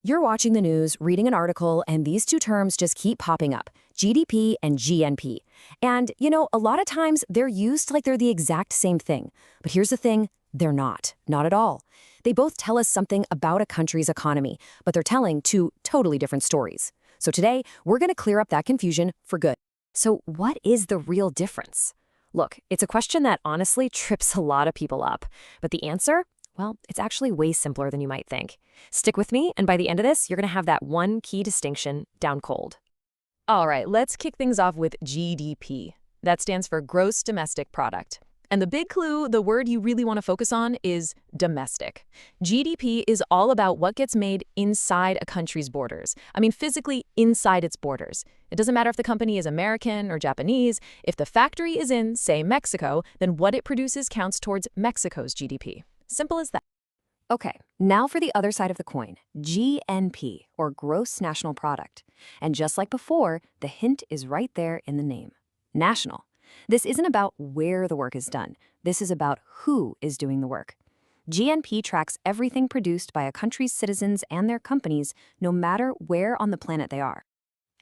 You're watching the news, reading an article, and these two terms just keep popping up, GDP and GNP. And, a lot of times they're used like they're the exact same thing. But here's the thing, they're not at all. They both tell us something about a country's economy, but they're telling two totally different stories. So today, we're going to clear up that confusion for good. So what is the real difference? Look, it's a question that honestly trips a lot of people up. But the answer? Well, it's actually way simpler than you might think. Stick with me, and by the end of this, you're going to have that one key distinction down cold. All right, let's kick things off with GDP. That stands for Gross Domestic Product. And the big clue, the word you really want to focus on, is domestic. GDP is all about what gets made inside a country's borders. I mean, physically inside its borders. It doesn't matter if the company is American or Japanese. If the factory is in, say, Mexico, then what it produces counts towards Mexico's GDP. Simple as that. Okay, now for the other side of the coin, GNP, or Gross National Product. And just like before, the hint is right there in the name. National. This isn't about where the work is done. This is about who is doing the work. GNP tracks everything produced by a country's citizens and their companies, no matter where on the planet they are.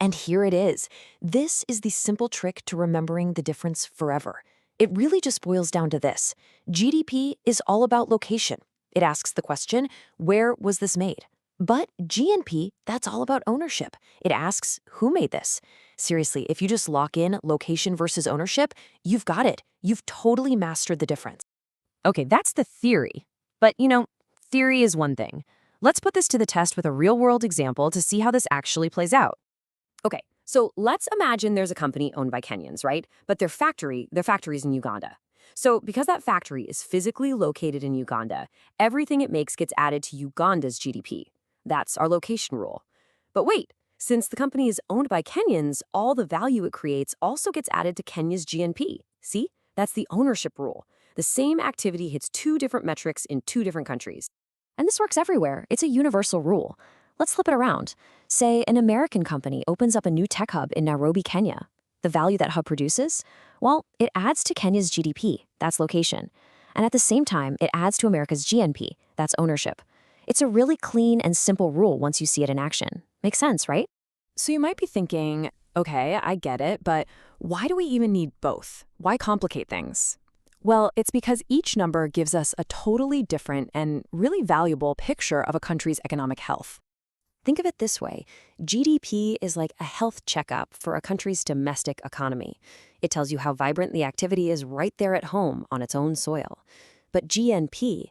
And here it is. This is the simple trick to remembering the difference forever. It really just boils down to this. GDP is all about location. It asks the question, where was this made? But GNP, that's all about ownership. It asks, who made this? Seriously, if you just lock in location versus ownership, you've got it. You've totally mastered the difference. Okay, that's the theory. But, theory is one thing. Let's put this to the test with a real-world example to see how this actually plays out. Okay, so let's imagine there's a company owned by Kenyans, right? But their factory is in Uganda. So because that factory is physically located in Uganda, everything it makes gets added to Uganda's GDP. That's our location rule. But wait, since the company is owned by Kenyans, all the value it creates also gets added to Kenya's GNP. See? That's the ownership rule. The same activity hits two different metrics in two different countries. And this works everywhere. It's a universal rule. Let's flip it around. Say an American company opens up a new tech hub in Nairobi, Kenya. The value that hub produces? Well, it adds to Kenya's GDP. That's location. And at the same time, it adds to America's GNP. That's ownership. It's a really clean and simple rule once you see it in action. Makes sense, right? So you might be thinking, okay, I get it, but why do we even need both? Why complicate things? Well, it's because each number gives us a totally different and really valuable picture of a country's economic health. Think of it this way. GDP is like a health checkup for a country's domestic economy. It tells you how vibrant the activity is right there at home on its own soil. But GNP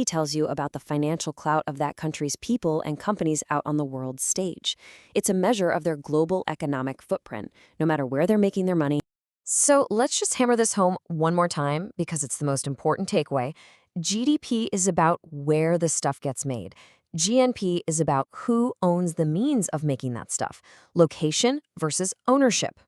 tells you about the financial clout of that country's people and companies out on the world stage. It's a measure of their global economic footprint, no matter where they're making their money. So let's just hammer this home one more time because it's the most important takeaway. GDP is about where the stuff gets made. GNP is about who owns the means of making that stuff, location versus ownership.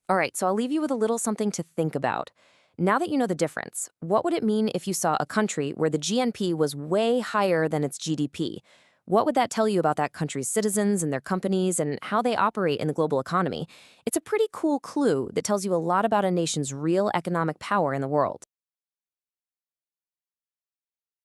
All right, so I'll leave you with a little something to think about. Now that you know the difference, what would it mean if you saw a country where the GNP was way higher than its GDP? What would that tell you about that country's citizens and their companies and how they operate in the global economy? It's a pretty cool clue that tells you a lot about a nation's real economic power in the world.